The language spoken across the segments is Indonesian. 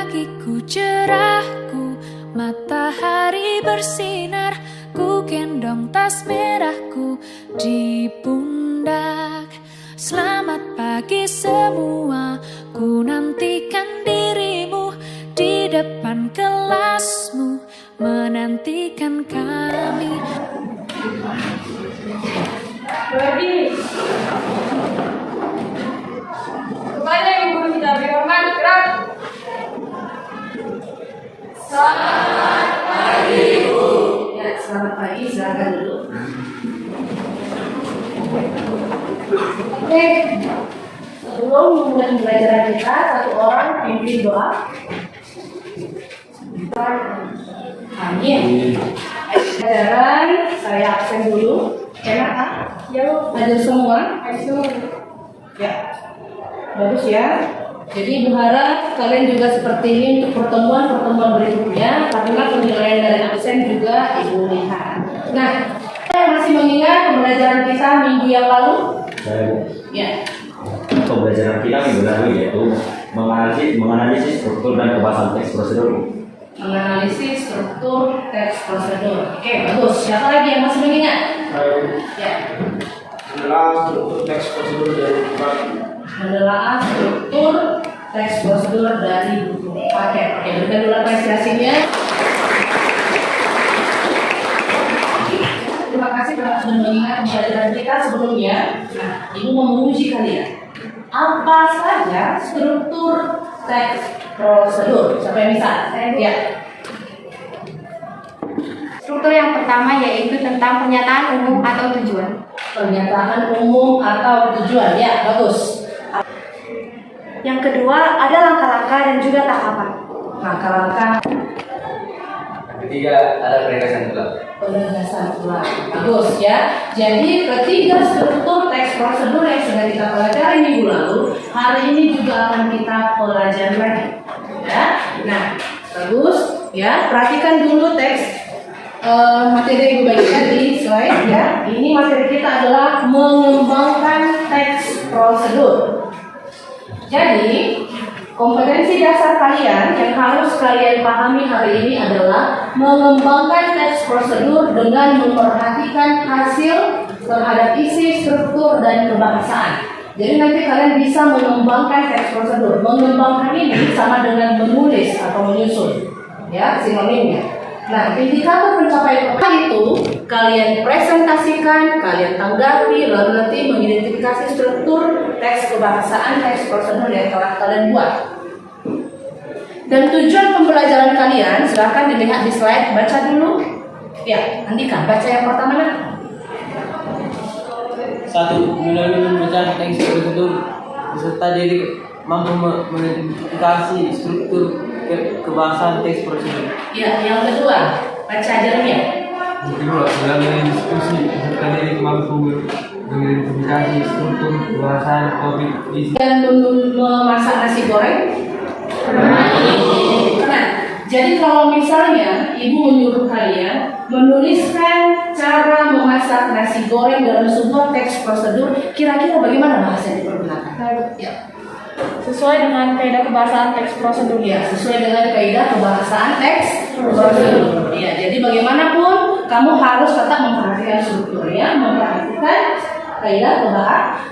pagiku cerahku, matahari bersinar, ku gendong tas merahku di pundak. Selamat pagi semua, ku nantikan dirimu di depan kelasmu, menantikan kami. Bagi kepada yang guru kita beri hormat, gerak. Selamat pagi, Bu. Ya, selamat pagi, silakan dulu. Oke, sebelum memulai pembelajaran kita, satu orang pimpin doa. Amin. Pelajaran saya absen dulu. Enak kan? Ya, Bu. Hadir semua? Ya, bagus ya. Jadi berharap kalian juga seperti ini untuk pertemuan-pertemuan berikutnya, karena penilaian dari absen juga Ibu lihat. Nah, saya masih mengingat pembelajaran kita minggu yang lalu? Ya. Pembelajaran kita minggu lalu yaitu menganalisis struktur dan kebahasan teks prosedur. Menganalisis struktur teks prosedur. Oke, bagus. Siapa lagi yang masih mengingat? Ya. Menelaah struktur teks prosedur dari Menelaah struktur teks prosedur dari buku paket. Oke, berikan dulu apresiasinya. Terima kasih telah sudah mengingat pembelajaran kita sebelumnya. Nah, Ibu mau menguji kalian. Apa saja struktur teks prosedur? Siapa yang bisa? Ya. Struktur yang pertama yaitu tentang pernyataan umum atau tujuan. Pernyataan umum atau tujuan. Ya, bagus. Yang kedua ada langkah-langkah dan juga tahapan. Langkah-langkah Ketiga ada penegasan ulang. penegasan ulang. Bagus ya. Jadi ketiga struktur teks prosedur yang sudah kita pelajari minggu lalu, hari ini juga akan kita pelajari lagi. Ya. Nah, bagus ya. Perhatikan dulu teks materi yang Ibu bagikan di slide ya. Ini materi kita adalah mengembangkan teks prosedur. Jadi, kompetensi dasar kalian yang harus kalian pahami hari ini adalah mengembangkan teks prosedur dengan memperhatikan hasil terhadap isi, struktur, dan kebahasaan. Jadi nanti kalian bisa mengembangkan teks prosedur. Mengembangkan ini sama dengan menulis atau menyusun, ya, sinonimnya. Nah, indikator pencapaian itu kalian presentasikan, kalian tanggapi, lalu nanti mengidentifikasi struktur teks kebahasaan, teks prosedur yang telah kalian buat. Dan tujuan pembelajaran kalian silahkan dilihat di slide, baca dulu. Ya, Andika, baca yang pertama nah. 1. Melalui membaca teks prosedur beserta diri mampu mengidentifikasi struktur kebahasaan teks prosedur. Ya, yang kedua, baca ajarnya. Yang kedua, melalui diskusi beserta diri mampu mengidentifikasi struktur kebahasaan topik isi. Dan memasak nasi goreng. Nah, jadi kalau misalnya Ibu menyuruh kalian menuliskan cara memasak nasi goreng dalam sebuah teks prosedur, kira-kira bagaimana bahasa yang dipergunakan? Ya. Sesuai dengan kaidah kebahasaan teks prosedur. Ya, sesuai dengan kaidah kebahasaan teks prosedur. Ya, jadi bagaimanapun kamu harus tetap memperhatikan struktur ya, memperhatikan kaidah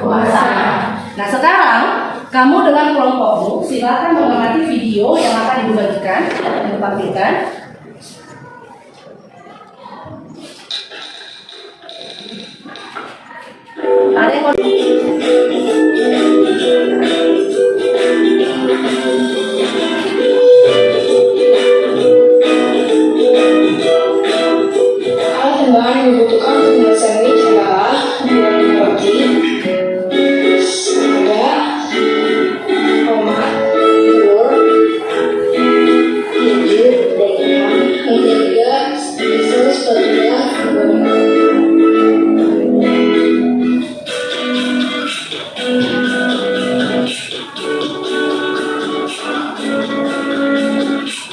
kebahasaan. Nah, sekarang kamu dengan kelompokmu silakan mengamati video yang akan Ibu bagikan, yang ditampilkan. Ada yang Perkembangan yang dibutuhkan untuk menyelesaikan ini adalah mengerti ada koma, telur, hijau, dan ketiga bisa sepatunya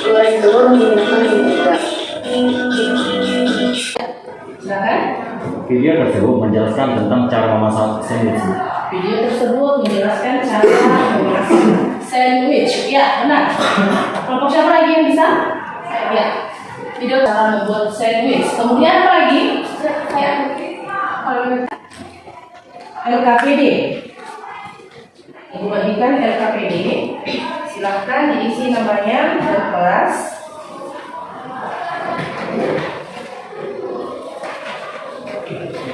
goreng telur menggunakan mentega. silakan. Video tersebut menjelaskan tentang cara memasak sandwich. Video tersebut menjelaskan cara memasak sandwich. Ya, benar. Kelompok siapa lagi yang bisa? Ya. Video cara membuat sandwich. Kemudian apa lagi? Ya. LKPD. Ibu bagikan LKPD. Silahkan diisi namanya ke kelas.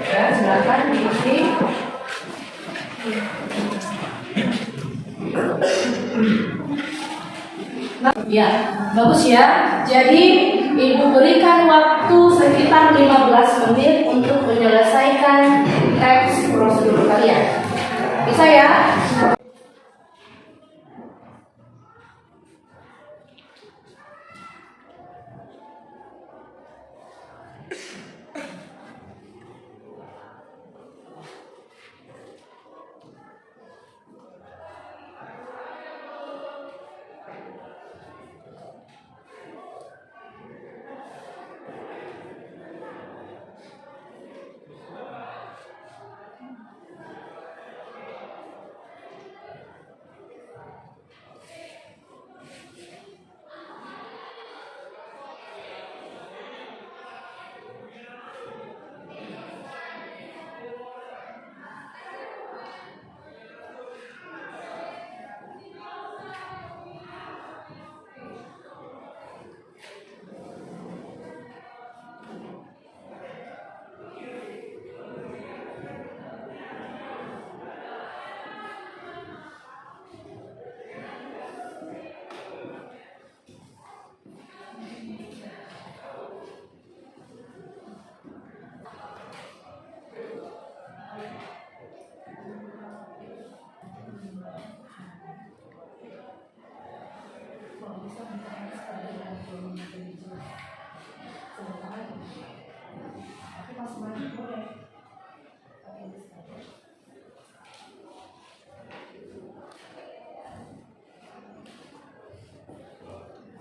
Ya, silahkan diisi. Ya, bagus ya. Jadi Ibu berikan waktu sekitar 15 menit untuk menyelesaikan teks prosedur kalian. Bisa ya?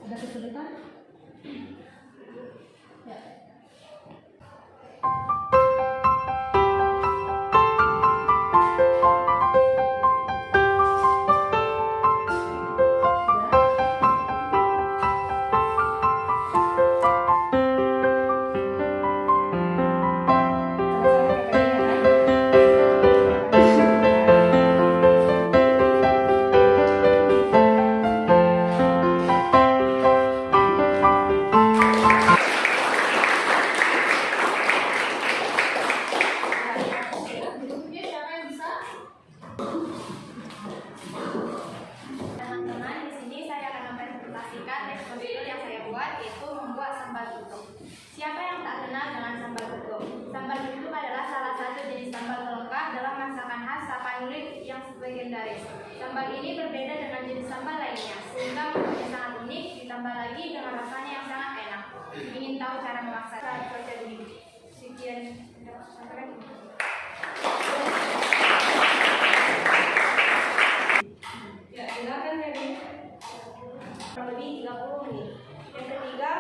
Ada kesulitan? Ya. Teman-teman, di sini saya akan mempresentasikan teks prosedur yang saya buat, yaitu membuat sambal tutuk. Siapa yang tak kenal dengan sambal tutuk? Sambal tutuk adalah salah satu jenis sambal pelengkap dalam masakan khas Tapanuli yang legendaris. Sambal ini berbeda dengan jenis sambal lainnya, sehingga membuatnya sangat unik, ditambah lagi dengan rasanya yang sangat enak. Ingin tahu cara memasak prosedur ini? Sekian. Ya, silakan jadi kurang lebih 30 menit. Yang ketiga,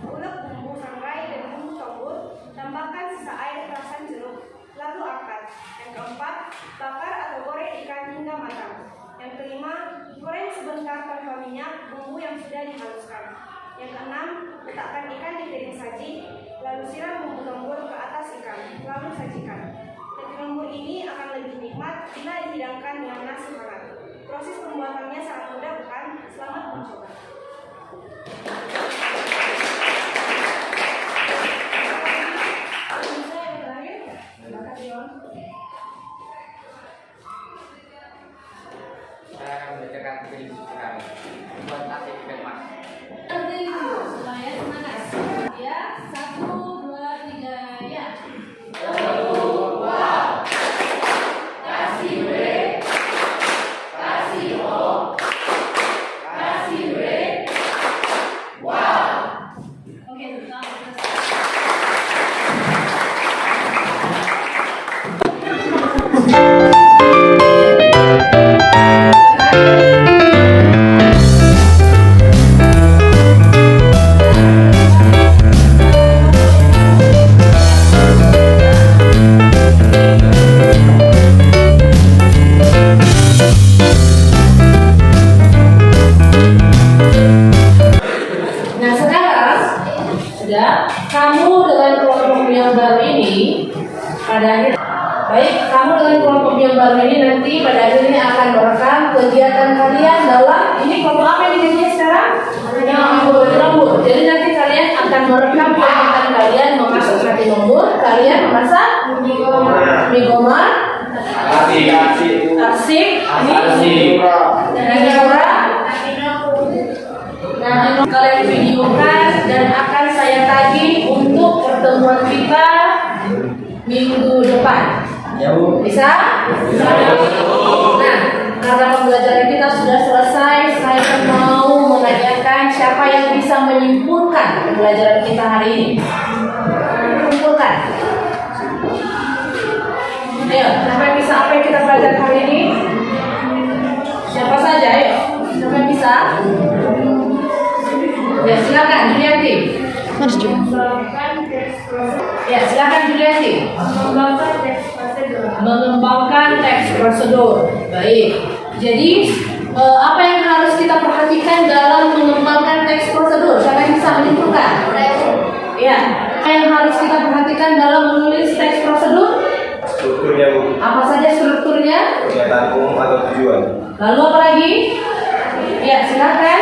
ulek bumbu sangrai dan bumbu tombol, tambahkan sisa air perasan jeruk, lalu angkat. Yang keempat, bakar atau goreng ikan hingga matang. Yang kelima, goreng sebentar tanpa minyak bumbu yang sudah dihaluskan. Yang keenam, letakkan ikan di piring saji, lalu siram bumbu tombol ke atas ikan, lalu sajikan. Roti lembut ini akan lebih nikmat bila dihidangkan dengan nasi hangat. Proses pembuatannya sangat mudah, bukan? Selamat mencoba. Saya akan membacakan tulis kami. Buat nasi ikan mas. Supaya semangat. Ya, 1, 2, 3, ya. Kasih B, kasih O, kalian memasak mie gomar, tarsik, nasi ora. Nah, kalian videokan dan akan saya tagih untuk pertemuan kita minggu depan. Bisa? Nah, karena pembelajaran kita sudah selesai, saya mau menanyakan siapa yang bisa menyimpulkan pembelajaran kita hari ini. Menyimpulkan. Ayo, siapa yang bisa apa yang kita pelajari hari ini? Siapa saja? Ayo, siapa yang bisa? Ya, silakan Julianti. Ya, silakan Julianti. Mengembangkan teks prosedur. Baik. Jadi apa yang harus kita perhatikan dalam mengembangkan teks prosedur? Siapa yang bisa menyimpulkan? Ya. Apa yang harus kita perhatikan dalam menulis teks prosedur? Strukturnya, Bu. Apa saja strukturnya? Pernyataan umum atau tujuan. Lalu apa lagi? Ya, silakan.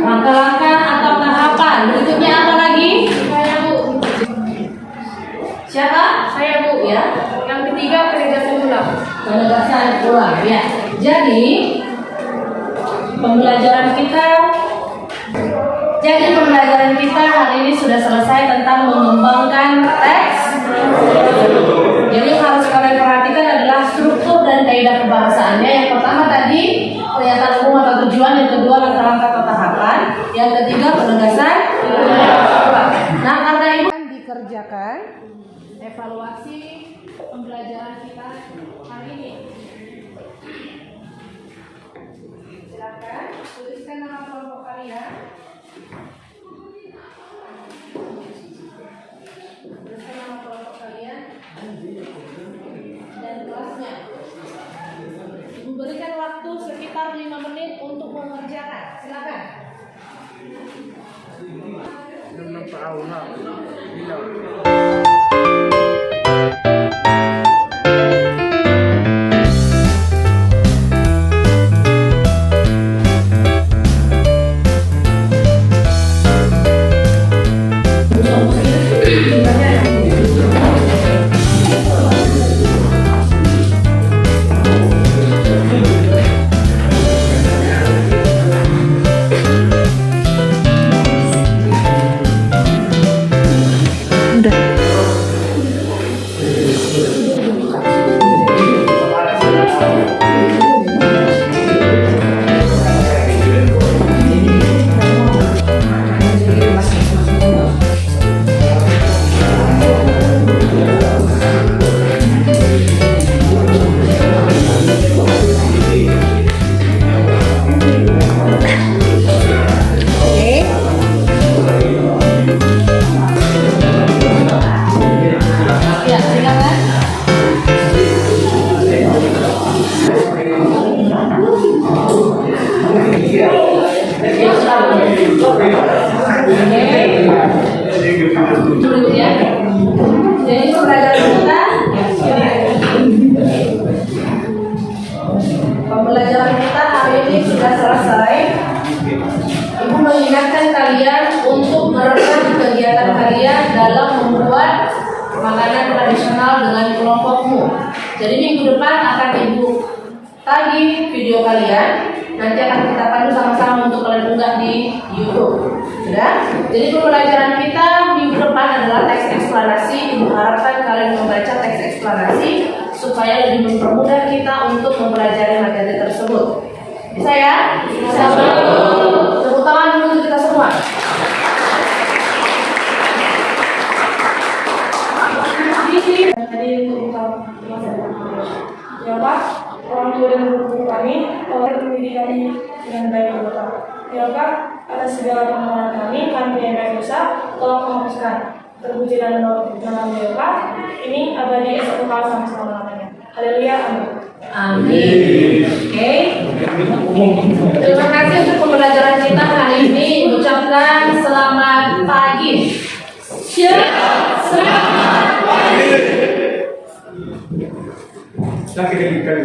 Langkah-langkah atau tahapan. Berikutnya apa lagi? Saya, Bu. Siapa? Saya, Bu. Ya. Yang ketiga, penegasan ulang. Penegasan ulang. Ya. Jadi pembelajaran kita hari ini sudah selesai tentang mengembangkan teks. Jadi yang harus kalian perhatikan adalah struktur dan kaidah kebahasaannya. Yang pertama tadi pernyataan umum atau tujuan, yang kedua langkah-langkah atau tahapan, yang ketiga penegasan ulang. Nah, karena ini dikerjakan evaluasi pembelajaran kita hari ini. Silakan tuliskan nama kelompok kalian. Tuliskan nama kelompok kalian dan kelasnya. Ibu berikan waktu sekitar 5 menit untuk mengerjakan. Silakan. Jadi pembelajaran kita hari ini sudah selesai. Ibu mengingatkan kalian untuk merekam kegiatan kalian dalam membuat makanan tradisional dengan kelompokmu. Jadi minggu depan akan ibu tagih video kalian. Nanti akan kita pandu sama-sama untuk kalian unggah di YouTube. Sudah? Jadi pembelajaran kita minggu depan adalah teks eksplanasi. Ibu harapkan kalian membaca teks eksplanasi supaya lebih mempermudah kita untuk mempelajari materi tersebut. Bisa ya? Bisa. Tepuk tangan dulu untuk kita semua. Jadi untuk ya Pak, orang tua dan guru kami telah pendidikan dengan baik ya Pak. Ya Pak, atas segala permohonan kami yang baik dosa, tolong menghapuskan. Terpuji dan nama ya Pak. Ini abadi satu kali sampai selama-lamanya. Haleluya, amin. Amin. Oke. Terima kasih untuk pembelajaran kita hari ini. Ucapkan selamat pagi. Selamat pagi. Sakit kali.